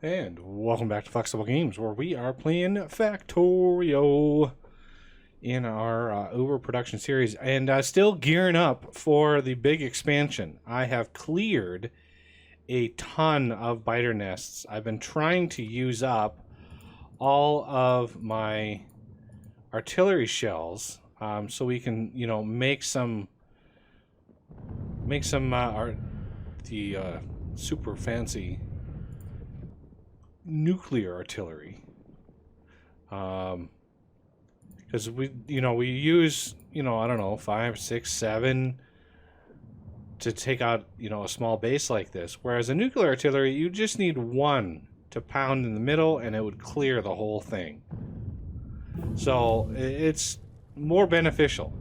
And welcome back to Flexible Games, where we are playing Factorio in our overproduction series, and still gearing up for the big expansion. I have cleared a ton of biter nests. I've been trying to use up all of my artillery shells, so we can, make some super fancy nuclear artillery, because we use, I don't know, 5, 6, 7 to take out, a small base like this, whereas a nuclear artillery, you just need one to pound in the middle and it would clear the whole thing. So it's more beneficial,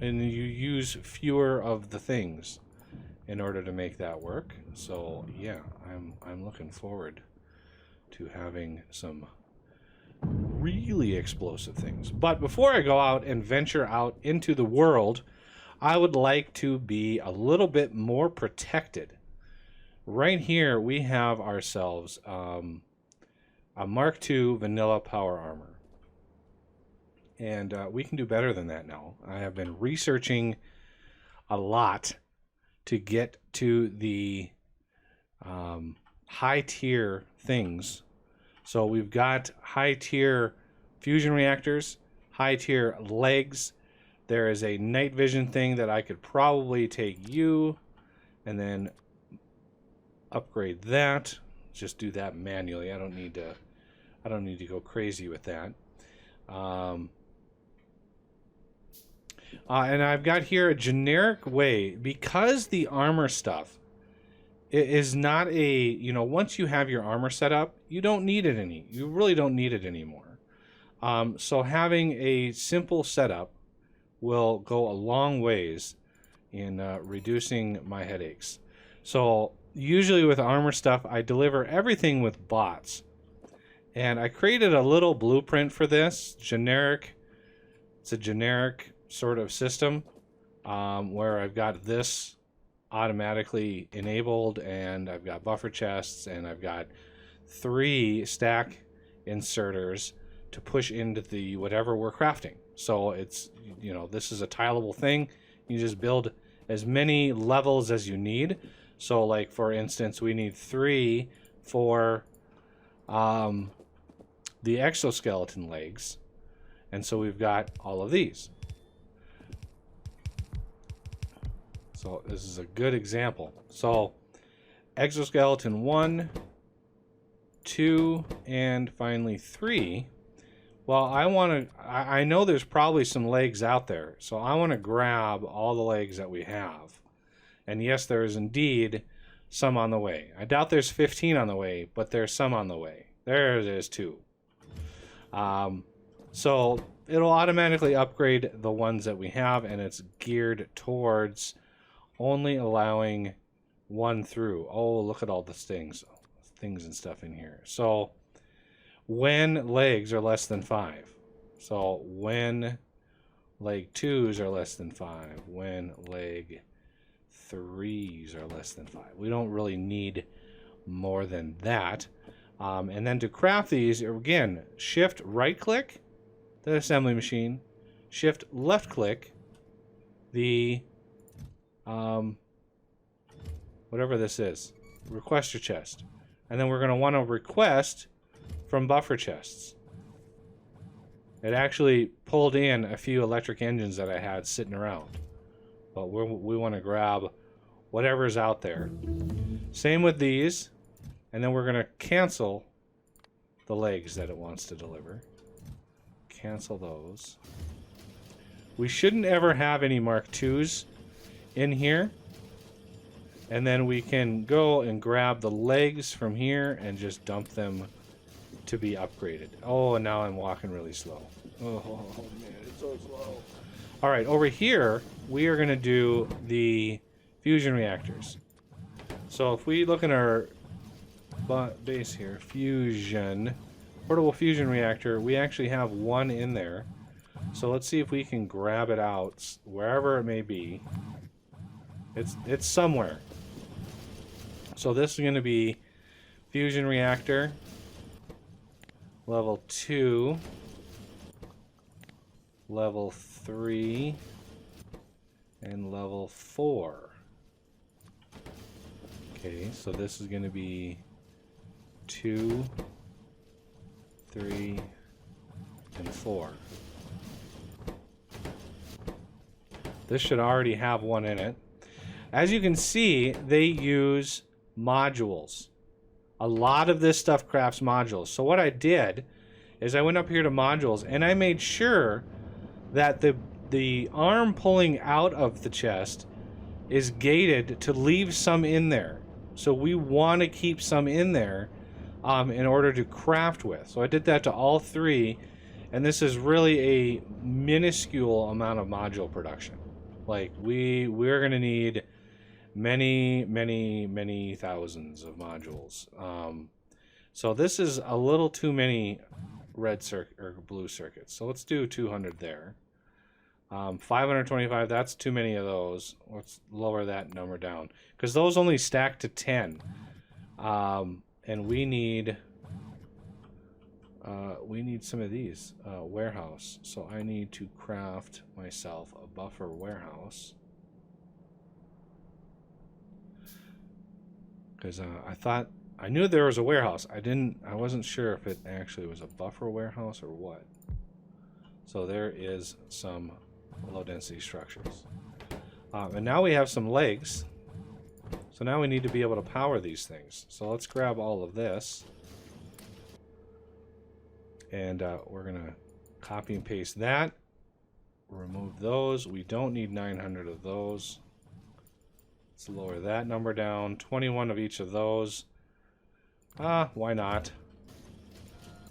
and you use fewer of the things in order to make that work. So yeah, I'm looking forward to having some really explosive things. But before I go out and venture out into the world, I would like to be a little bit more protected. Right here we have ourselves a Mark II vanilla power armor, and we can do better than that now. I have been researching a lot to get to the high tier things. So we've got high tier fusion reactors, high tier legs. There is a night vision thing that I could probably take you and then upgrade that. Just do that manually. I don't need to go crazy with that. And I've got here a generic way, because the armor stuff is not a, once you have your armor set up, you really don't need it anymore. So having a simple setup will go a long ways in reducing my headaches. So usually with armor stuff, I deliver everything with bots. And I created a little blueprint for this, generic. It's a generic sort of system where I've got this automatically enabled, and I've got buffer chests, and I've got 3 stack inserters to push into the whatever we're crafting. So it's, this is a tileable thing. You just build as many levels as you need. So like, for instance, we need 3 for the exoskeleton legs, and so we've got all of these. So this is a good example. So exoskeleton 1, 2, and finally 3. Well, I know there's probably some legs out there, so I want to grab all the legs that we have. And yes, there is indeed some on the way. I doubt there's 15 on the way, but there's some on the way. There it is too. So it'll automatically upgrade the ones that we have, and it's geared towards only allowing 1 through. Oh, look at all the things and stuff in here. So when legs are less than 5. So when leg 2s are less than 5. When leg 3s are less than 5. We don't really need more than that. And then to craft these, again, shift right click the assembly machine, shift left click the whatever this is, requester chest, and then we're going to want to request from buffer chests. It actually pulled in a few electric engines that I had sitting around, but we want to grab whatever's out there. Same with these, and then we're going to cancel the legs that it wants to deliver. Cancel those. We shouldn't ever have any Mark IIs in here. And then we can go and grab the legs from here and just dump them to be upgraded. Oh, and now I'm walking really slow. Oh man, it's so slow. All right, over here, we are going to do the fusion reactors. So if we look at our base here, fusion, portable fusion reactor, we actually have 1 in there. So let's see if we can grab it out wherever it may be. It's somewhere. So this is going to be fusion reactor. Level 2. Level 3. And level 4. Okay, so this is going to be 2, 3, and 4. This should already have one in it. As you can see, they use modules. A lot of this stuff crafts modules. So what I did is I went up here to modules and I made sure that the arm pulling out of the chest is gated to leave some in there. So we want to keep some in there in order to craft with. So I did that to all 3, and this is really a minuscule amount of module production. Like we're gonna need many thousands of modules. So this is a little too many red circuit or blue circuits. So let's do 200 there. 525, that's too many of those. Let's lower that number down because those only stack to 10. And we need some of these warehouse. So I need to craft myself a buffer warehouse because I knew there was a warehouse. I wasn't sure if it actually was a buffer warehouse or what. So there is some low density structures. And now we have some legs. So now we need to be able to power these things. So let's grab all of this. And we're going to copy and paste that. Remove those. We don't need 900 of those. Let's lower that number down. 21 of each of those. Why not?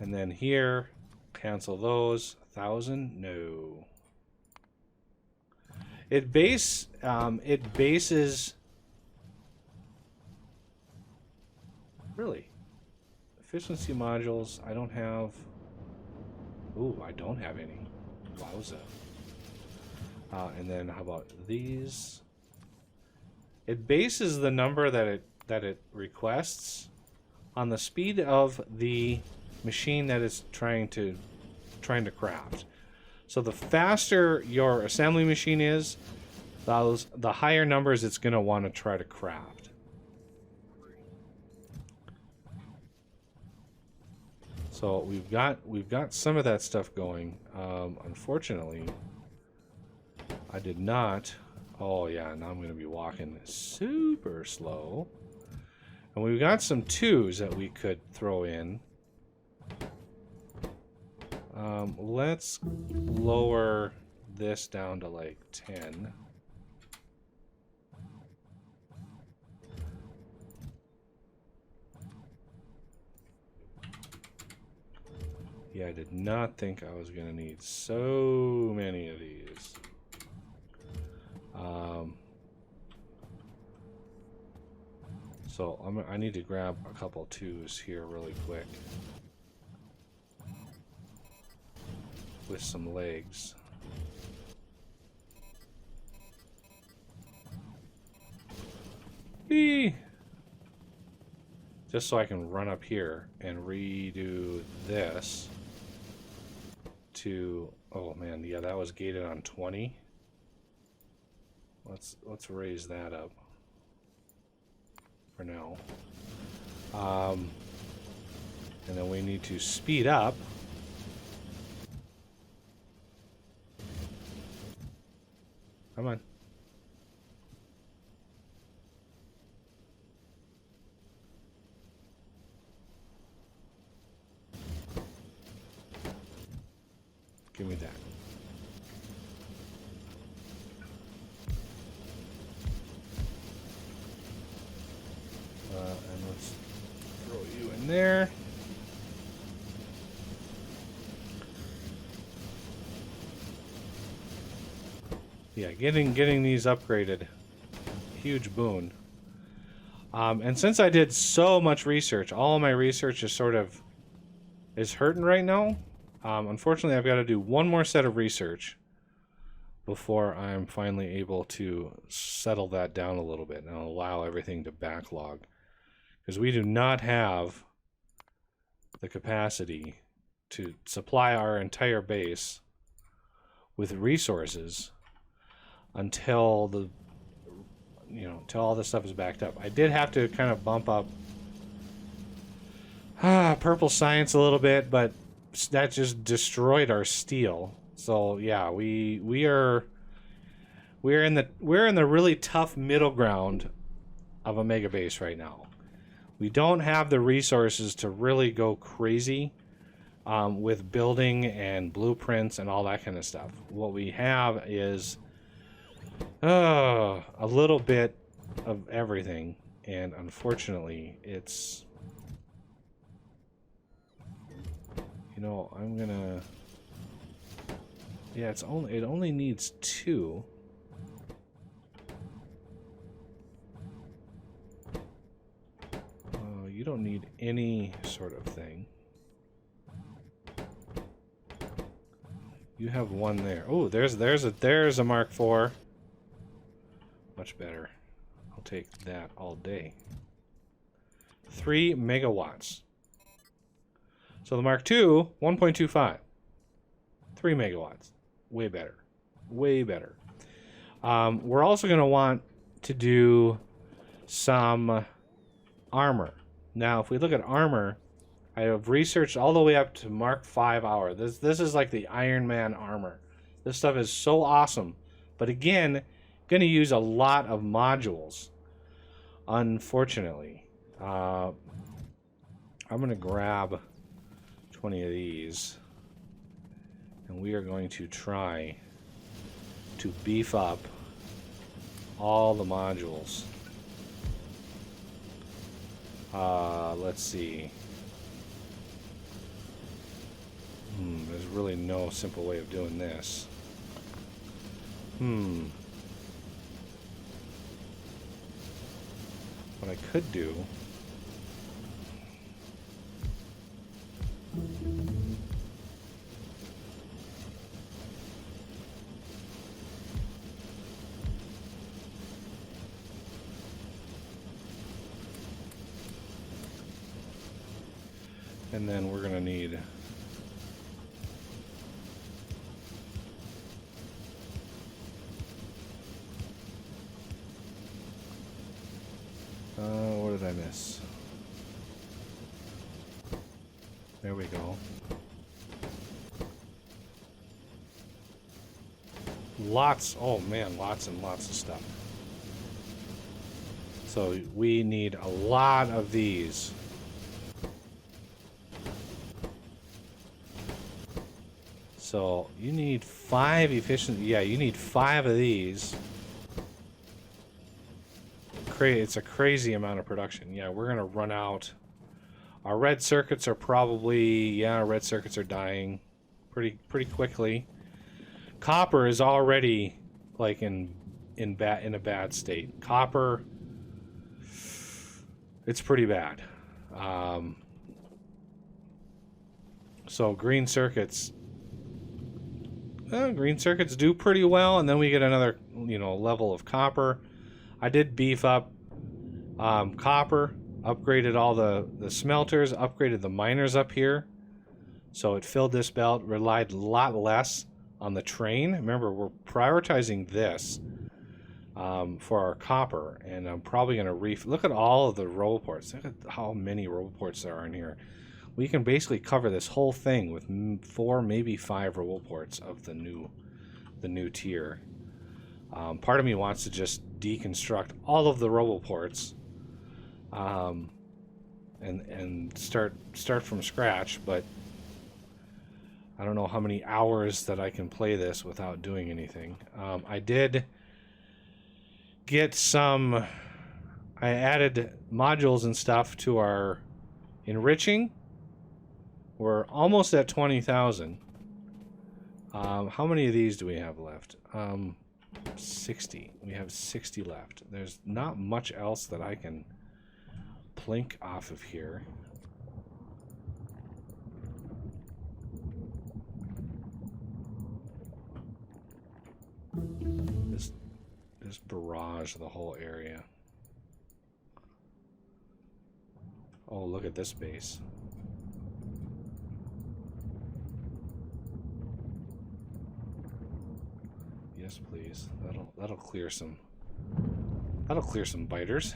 And then here, cancel those. 1,000? No. It bases really efficiency modules. I don't have. Ooh, I don't have any. Wowza. And then how about these? It bases the number that it requests on the speed of the machine that it's trying to craft. So the faster your assembly machine is, the higher numbers it's going to want to try to craft. So we've got some of that stuff going. Unfortunately, I did not. Oh yeah, now I'm going to be walking super slow. And we've got some 2s that we could throw in. Let's lower this down to like 10. Yeah, I did not think I was going to need so many of these. So I need to grab a couple 2s here really quick. With some legs. Eee! Just so I can run up here and redo this to, oh man, yeah, that was gated on 20. Let's raise that up for now. And then we need to speed up. Come on. Give me that. And let's throw you in there. Yeah, getting these upgraded, huge boon. And since I did so much research, all of my research is hurting right now. Unfortunately, I've got to do one more set of research before I'm finally able to settle that down a little bit and allow everything to backlog. because we do not have the capacity to supply our entire base with resources until the, until all this stuff is backed up. I did have to kind of bump up purple science a little bit, but that just destroyed our steel. So yeah, we're in the really tough middle ground of a mega base right now. We don't have the resources to really go crazy with building and blueprints and all that kind of stuff. What we have is a little bit of everything, and unfortunately, it's, I'm gonna, yeah, it only needs 2. You don't need any sort of thing. You have 1 there. Oh, there's a Mark IV. Much better. I'll take that all day. 3 megawatts. So the Mark II, 1.25. 3 megawatts. Way better. Way better. We're also going to want to do some armor. Now, if we look at armor, I have researched all the way up to Mark V hour. This is like the Iron Man armor. This stuff is so awesome. But again, going to use a lot of modules, unfortunately. I'm going to grab 20 of these, and we are going to try to beef up all the modules. Let's see. There's really no simple way of doing this. What I could do... And then we're going to need... what did I miss? There we go. Lots, oh man, lots and lots of stuff. So we need a lot of these. So you need 5 efficient, yeah, you need 5 of these. It's a crazy amount of production. Yeah, we're gonna run out. Our red circuits are probably, yeah, our red circuits are dying pretty quickly. Copper is already like in a bad state. Copper, it's pretty bad. So green circuits do pretty well, and then we get another level of copper. I did beef up copper, upgraded all the smelters, upgraded the miners up here, so it filled this belt, relied a lot less on the train. Remember, we're prioritizing this for our copper, and I'm probably going to look at all of the roboports. Look at how many roboports there are in here. We can basically cover this whole thing with 4, maybe 5 roboports of the new tier. Part of me wants to just deconstruct all of the roboports and start from scratch, but I don't know how many hours that I can play this without doing anything. I did get I added modules and stuff to our enriching. We're almost at 20,000. How many of these do we have left? 60. We have 60 left. There's not much else that I can plink off of here. Just barrage the whole area. Oh, look at this base. Yes, please. That'll clear some. That'll clear some biters.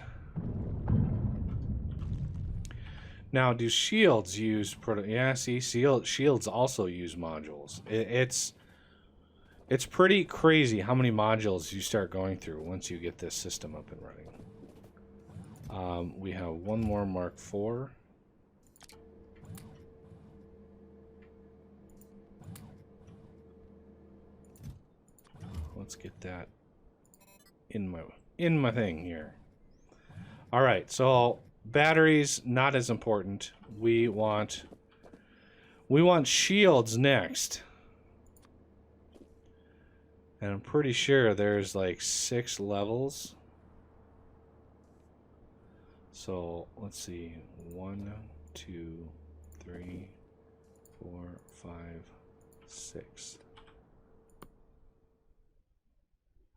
Now, do shields use yeah, see, shields also use modules. It's pretty crazy how many modules you start going through once you get this system up and running. We have one more Mark IV. Let's get that in my thing here. All right, so batteries not as important. We want shields next. And I'm pretty sure there's like 6 levels. So let's see. 1, 2, 3, 4, 5, 6.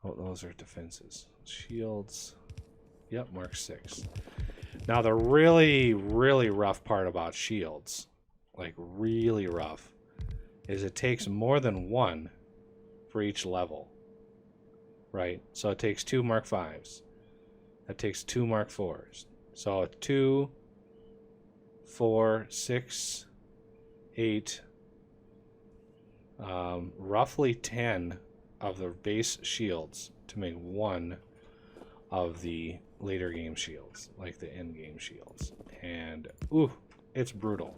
Oh, those are defenses. Shields. Yep, Mark 6. Now the really, really rough part about shields, like really rough, is it takes more than 1 for each level. Right? So it takes 2 Mark 5s. That takes 2 Mark 4s. So 2, 4, 6, 8, roughly 10 of the base shields to make 1 of the later game shields, like the end game shields. And ooh, it's brutal.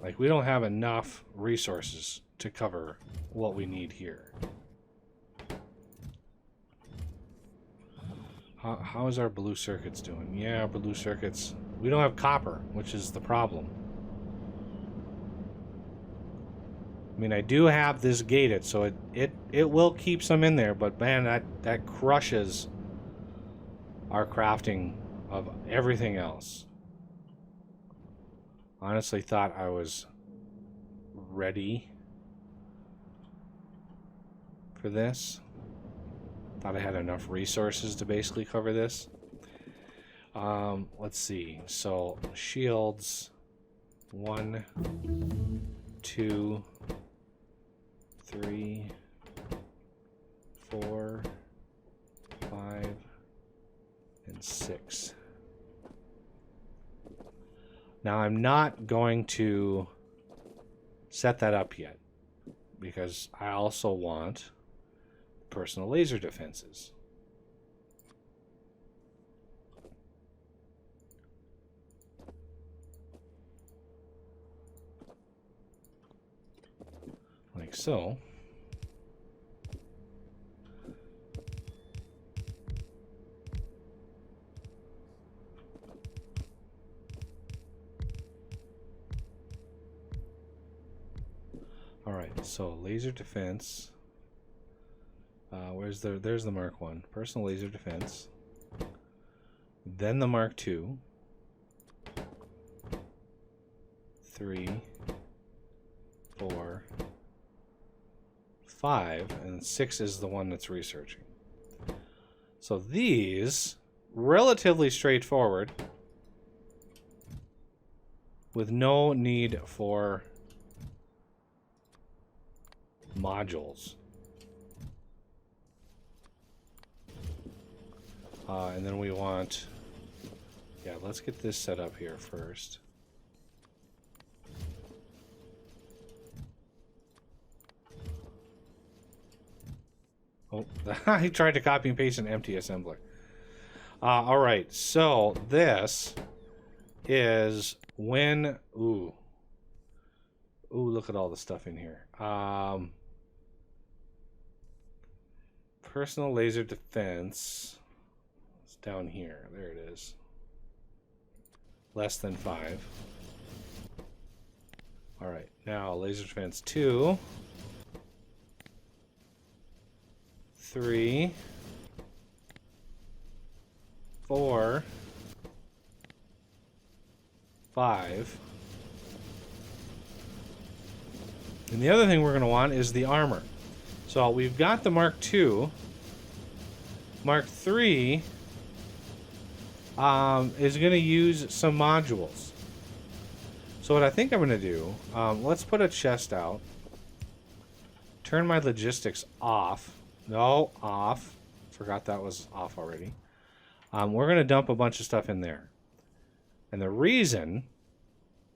Like, we don't have enough resources to cover what we need here. How is our blue circuits doing? Yeah, blue circuits. We don't have copper, which is the problem. I mean, I do have this gated, so it will keep some in there, but man, that crushes our crafting of everything else. Honestly thought I was ready for this. Thought I had enough resources to basically cover this. Let's see. So shields 1, 2, 3, 4, 5, and 6. Now I'm not going to set that up yet because I also want personal laser defenses. Like so. All right, so laser defense. There's the Mark 1. Personal laser defense. Then the Mark 2. 3, 4, 5, and 6 is the one that's researching. So these, relatively straightforward, with no need for modules. And then we want, yeah, let's get this set up here first. Oh, he tried to copy and paste an empty assembler. All right, so this is when, ooh, look at all the stuff in here. Personal laser defense. It's down here. There it is. Less than 5. All right, now laser defense 2. 3, 4, 5. And the other thing we're going to want is the armor. So we've got the Mark II. Mark III is going to use some modules. So what I think I'm going to do, let's put a chest out. Turn my logistics off. No, off. Forgot that was off already. We're going to dump a bunch of stuff in there. And the reason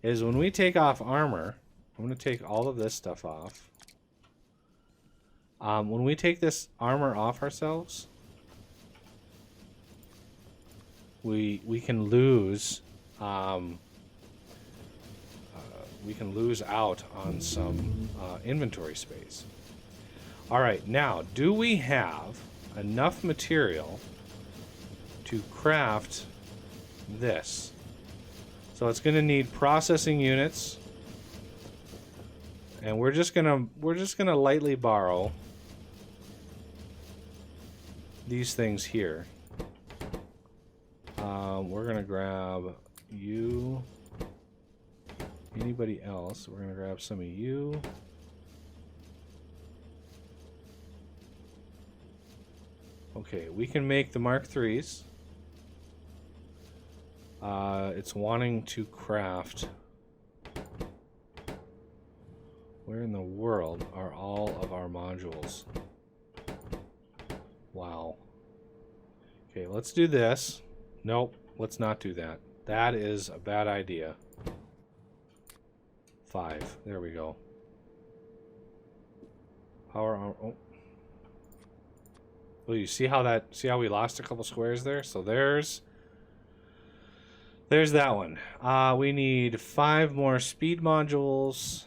is when we take off armor, I'm going to take all of this stuff off. When we take this armor off ourselves, we can lose out on some inventory space. All right, now, do we have enough material to craft this? So it's going to need processing units, and we're just gonna lightly borrow these things here. We're gonna grab you. Anybody else? We're gonna grab some of you. Okay, we can make the Mark IIIs. It's wanting to craft. Where in the world are all of our modules? Wow. Okay, let's do this. Nope, let's not do that. That is a bad idea. 5. There we go. Power armor. Oh. Well, you see how we lost a couple squares there? So there's that one. We need 5 more speed modules.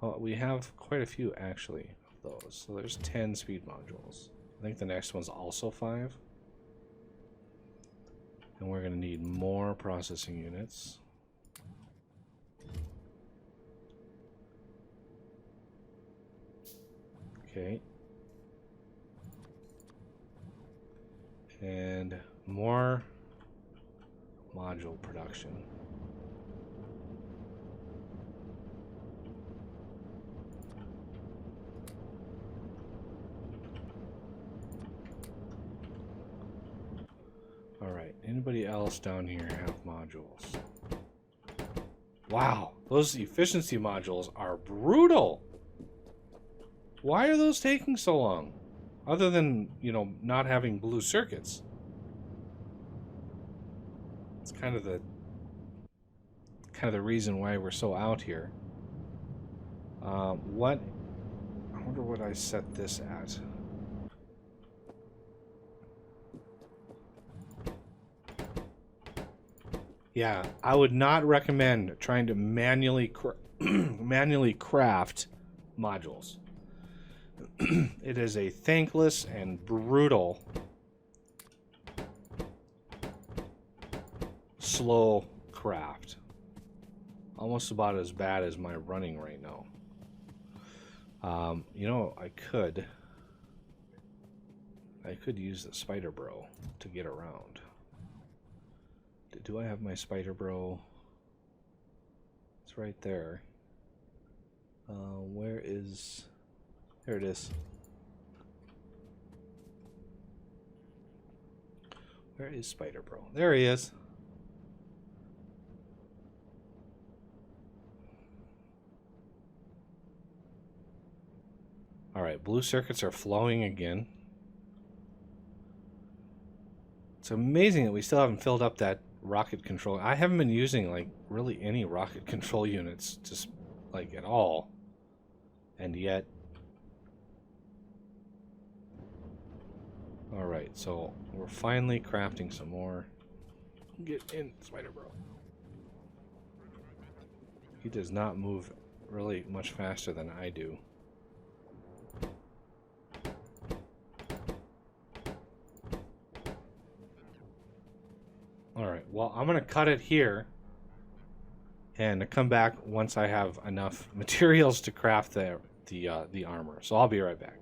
Oh, we have quite a few actually of those. So there's 10 speed modules. I think the next one's also 5. And we're going to need more processing units. Okay. And more module production. All right, anybody else down here have modules? Wow, those efficiency modules are brutal. Why are those taking so long? Other than, you know, not having blue circuits. It's kind of the reason why we're so out here. I wonder what I set this at. Yeah, I would not recommend trying to manually craft modules. It is a thankless and brutal, slow craft. Almost about as bad as my running right now. You know, I could use the Spider Bro to get around. Do I have my Spider Bro? It's right there. Where is... There it is. Where is Spider Bro? There he is. Alright, blue circuits are flowing again. It's amazing that we still haven't filled up that rocket control. I haven't been using, like, really any rocket control units, just, like, at all. And yet... Alright, so we're finally crafting some more. Get in, Spider Bro. He does not move really much faster than I do. Alright, well, I'm going to cut it here and come back once I have enough materials to craft the armor. So I'll be right back.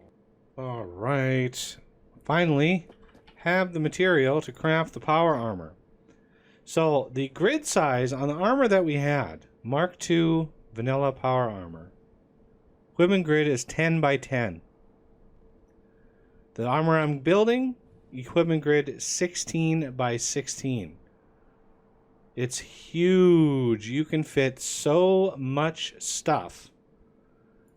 Alright, finally have the material to craft the power armor. So the grid size on the armor that we had, Mark II vanilla power armor, equipment grid is 10 by 10. The armor I'm building, equipment grid 16 by 16. It's huge. You can fit so much stuff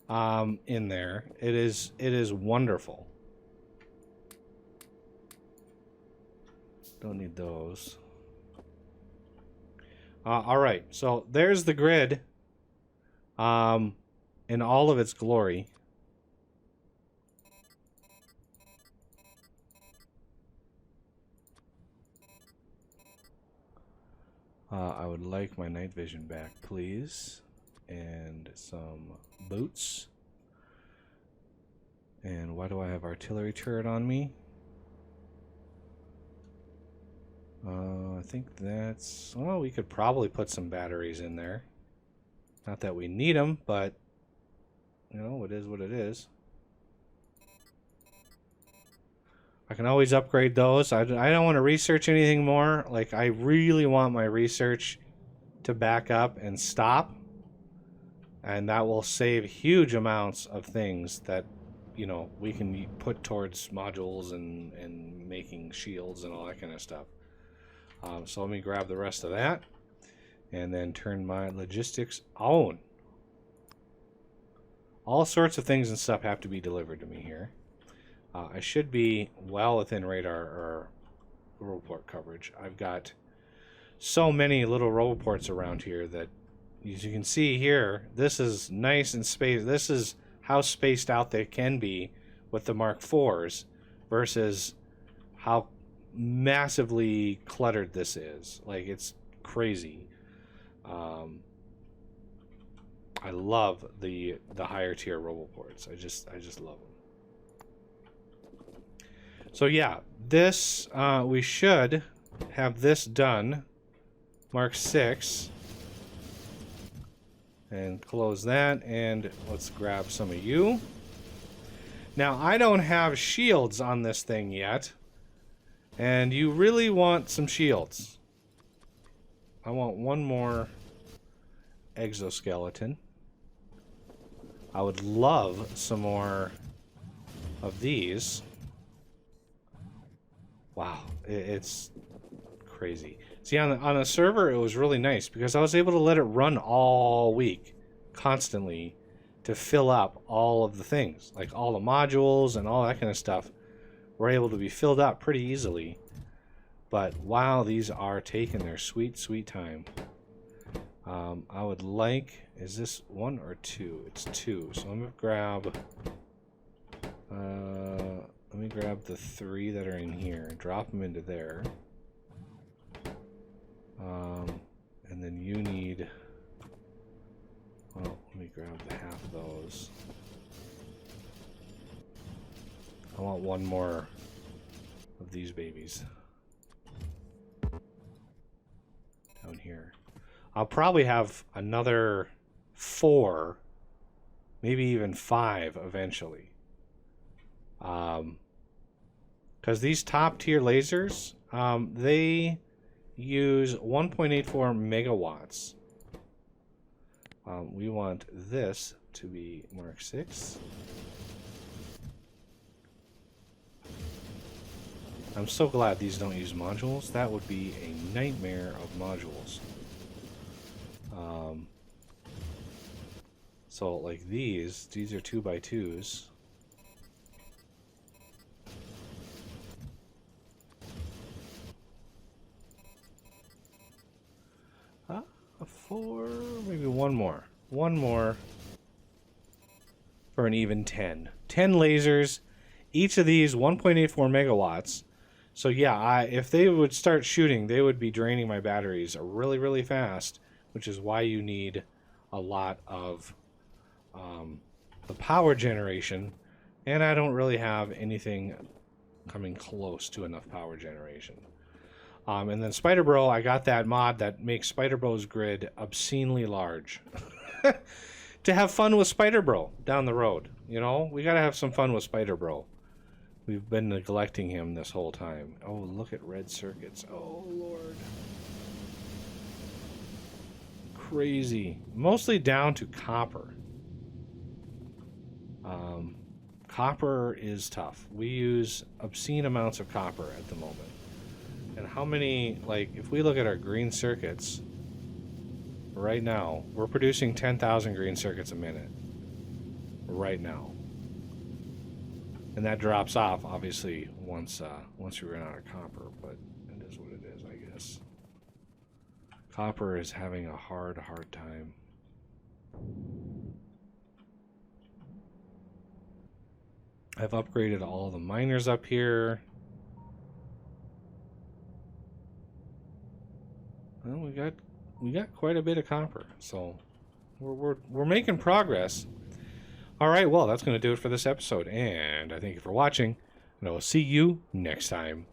in there. It is wonderful. Don't need those. All right, so there's the grid in all of its glory. I would like my night vision back, please. And some boots. And why do I have artillery turret on me? I think that's... Well, we could probably put some batteries in there. Not that we need them, but... You know, it is what it is. I can always upgrade those. I don't want to research anything more. Like, I really want my research to back up and stop. And that will save huge amounts of things that, you know, we can put towards modules and making shields and all that kind of stuff. So let me grab the rest of that. And then turn my logistics on. All sorts of things and stuff have to be delivered to me here. I should be well within radar or Roboport coverage. I've got so many little Roboports around here that, as you can see here, this is nice and spaced. This is how spaced out they can be with the Mark IVs versus how massively cluttered this is. Like, it's crazy. I love the higher tier Roboports. I just love them. So yeah, this we should have this done. Mark 6. And close that, and let's grab some of you. Now, I don't have shields on this thing yet. And you really want some shields. I want one more exoskeleton. I would love some more of these. Wow, it's crazy. See, on the server, it was really nice because I was able to let it run all week, constantly, to fill up all of the things. Like all the modules and all that kind of stuff were able to be filled up pretty easily. But wow, these are taking their sweet, sweet time. I would like... Is this 1 or 2? It's 2. So I'm going to grab... let me grab the 3 that are in here. Drop them into there. And then you need... Well, let me grab the half of those. I want one more of these babies. Down here. I'll probably have another 4, maybe even 5 eventually. Because these top tier lasers, they use 1.84 megawatts. We want this to be Mark 6. I'm so glad these don't use modules. That would be a nightmare of modules. So like these are 2x2s. A 4, maybe one more. One more for an even 10. 10 lasers, each of these 1.84 megawatts. So yeah, if they would start shooting, they would be draining my batteries really, really fast, which is why you need a lot of the power generation. And I don't really have anything coming close to enough power generation. And then Spider Bro, I got that mod that makes Spider Bro's grid obscenely large. To have fun with Spider Bro down the road. You know, we gotta have some fun with Spider Bro. We've been neglecting him this whole time. Oh, look at red circuits. Oh, Lord. Crazy. Mostly down to copper. Copper is tough. We use obscene amounts of copper at the moment. And how many, like, if we look at our green circuits, right now, we're producing 10,000 green circuits a minute. Right now. And that drops off, obviously, once we run out of copper, but it is what it is, I guess. Copper is having a hard time. I've upgraded all the miners up here. Well, we got quite a bit of copper, so we're making progress. All right, well, that's going to do it for this episode, and I thank you for watching, and I will see you next time.